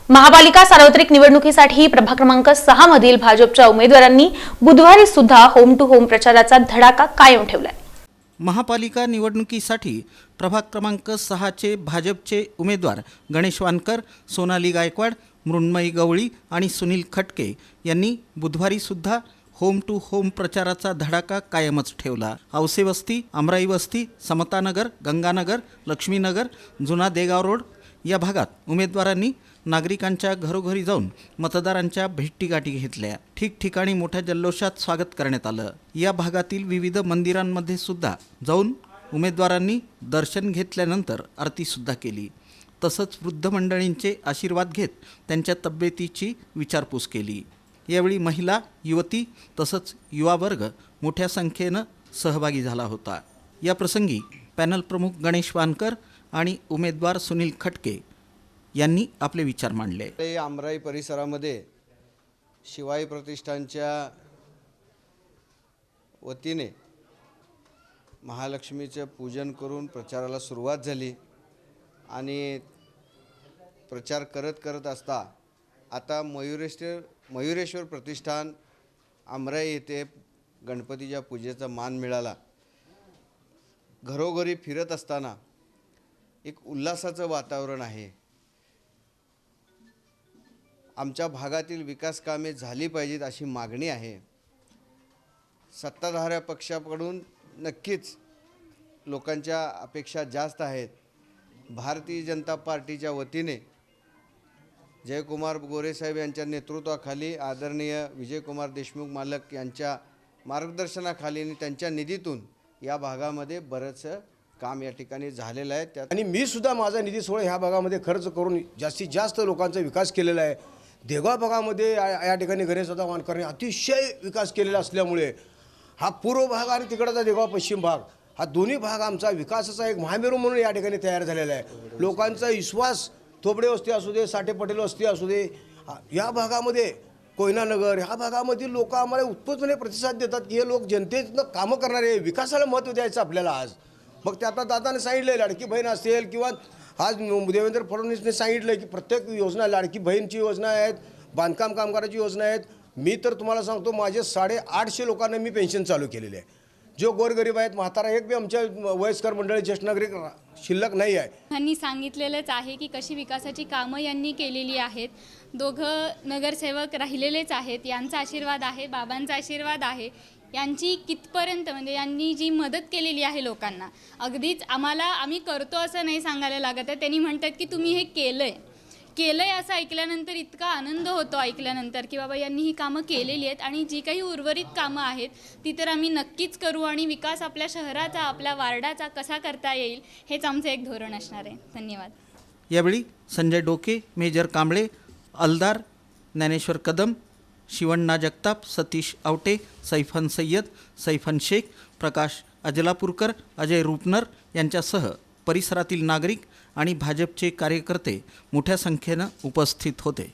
महापालिका सार्वत्रिक निवडणुकीसाठी प्रभाग क्रमांक 6 मधील भाजपच्या उमेदवारांनी बुधवारी सुद्धा होम टू होम प्रचाराचा धडाका कायम ठेवलाय। महापालिका निवडणुकीसाठी प्रभाग क्रमांक 6 चे भाजपचे उमेदवार गणेश वानकर, सोनाली गायकवाड, मृण्मयी गवळी आणि सुनील खटके यांनी बुधवारी सुद्धा होम टू होम प्रचाराचा धडाका कायमच ठेवला। औसे वस्ती, अमराई वस्ती, समतानगर, गंगानगर, लक्ष्मीनगर, जुना देगाव रोड या भागात उमेदवारांनी नागरिकांच्या घरोघरी जाऊन मतदारांच्या भेटीगाठी घेतल्या। ठिकठिकाणी मोठ्या जल्लोषात स्वागत करण्यात आलं। या भागातील विविध मंदिरांमध्ये सुद्धा जाऊन उमेदवारांनी दर्शन घेतल्यानंतर आरती सुद्धा केली। तसंच वृद्ध मंडळींचे आशीर्वाद घेत त्यांच्या तब्येतीची विचारपूस केली। यावेळी महिला, युवती तसंच युवा वर्ग मोठ्या संख्येनं सहभागी झाला होता। या प्रसंगी पॅनल प्रमुख गणेश वानकर आणि उमेदवार सुनील खटके यांनी आपले विचार मांडले। अमराई परिसरामध्ये शिवाई प्रतिष्ठानच्या वतीने महालक्ष्मीचे पूजन करून प्रचाराला सुरुवात झाली आणि प्रचार करत असता आता मयुरेश्वर प्रतिष्ठान अमराई येथे गणपतीच्या पूजेचा मान मिळाला। घरोघरी फिरत असताना एक उल्हासाचं वातावरण आहे। आमच्या भागातील विकास कामे झाली पाहिजेत अशी मागणी आहे। सत्ताधाऱ्या पक्षाकडून नक्कीच लोकांच्या अपेक्षा जास्त आहेत। भारतीय जनता पार्टीच्या वतीने जयकुमार गोरे साहेब यांच्या नेतृत्वाखाली आदरणीय विजयकुमार देशमुख मालक यांच्या मार्गदर्शनाखाली आणि त्यांच्या निधीतून या भागामध्ये बरंचसं काम या ठिकाणी झालेलं आहे। आणि मी सुद्धा माझा निधी सोहळा ह्या भागामध्ये खर्च करून जास्तीत जास्त लोकांचा विकास केलेला आहे। देगाव भागामध्ये या ठिकाणी गणेशदादा वानकरने अतिशय विकास केलेला असल्यामुळे हा पूर्व भाग आणि तिकडचा देगाव पश्चिम भाग हा दोन्ही भाग आमचा विकासाचा एक महामेरू म्हणून या ठिकाणी तयार झालेला आहे। लोकांचा विश्वास थोपडे वस्ती असू दे, साठे पटेल वस्ती असू दे, या भागामध्ये कोयनानगर ह्या भागामधील लोक आम्हाला उत्स्फूर्तपणे प्रतिसाद देतात की हे लोक जनतेतनं कामं करणारे, विकासाला महत्त्व द्यायचं आपल्याला आज। मग ते आता दादाने सांगितलं लाडकी बहीण असेल किंवा आज देवेंद्र फडणवीसने सांगितलं की प्रत्येक योजना लाडकी बहीणची योजना आहेत, बांधकाम कामगाराची योजना आहेत। मी तर तुम्हाला सांगतो माझे 850 लोकांना मी पेन्शन चालू केलेले आहे। जो गोरगरीब आहेत, म्हातारा एक बी आमच्या वयस्कर मंडळी ज्येष्ठ नागरिक शिल्लक नाही आहे। यांनी सांगितलेलंच आहे की कशी विकासाची कामं यांनी केलेली आहेत। दोघं नगरसेवक राहिलेलेच आहेत, यांचा आशीर्वाद आहे, बाबांचा आशीर्वाद आहे। यांची कितपर्यंत म्हणजे यांनी जी मदत केलेली आहे लोकांना, अगदीच आम्ही करतो असं नाही सांगायला लागत आहे। त्यांनी म्हणतात की तुम्ही हे केलंय असं ऐकल्यानंतर इतका आनंद होतो ऐकल्यानंतर की बाबा यांनी ही कामं केलेली आहेत आणि जी काही उर्वरित कामं आहेत ती तर आम्ही नक्कीच करू आणि विकास आपल्या शहराचा, आपल्या वार्डाचा कसा करता येईल हेच आमचं एक धोरण असणार आहे। धन्यवाद। यावेळी संजय डोके, मेजर कांबळे, अलदार, ज्ञानेश्वर कदम, शिवण्णा जगताप, सतीश आवटे, सैफन सय्यद, सैफन शेख, प्रकाश अजलापूरकर, अजय रुपनर यांच्यासह परिसरातील नागरिक आणि भाजपचे कार्यकर्ते मोठ्या संख्येनं उपस्थित होते।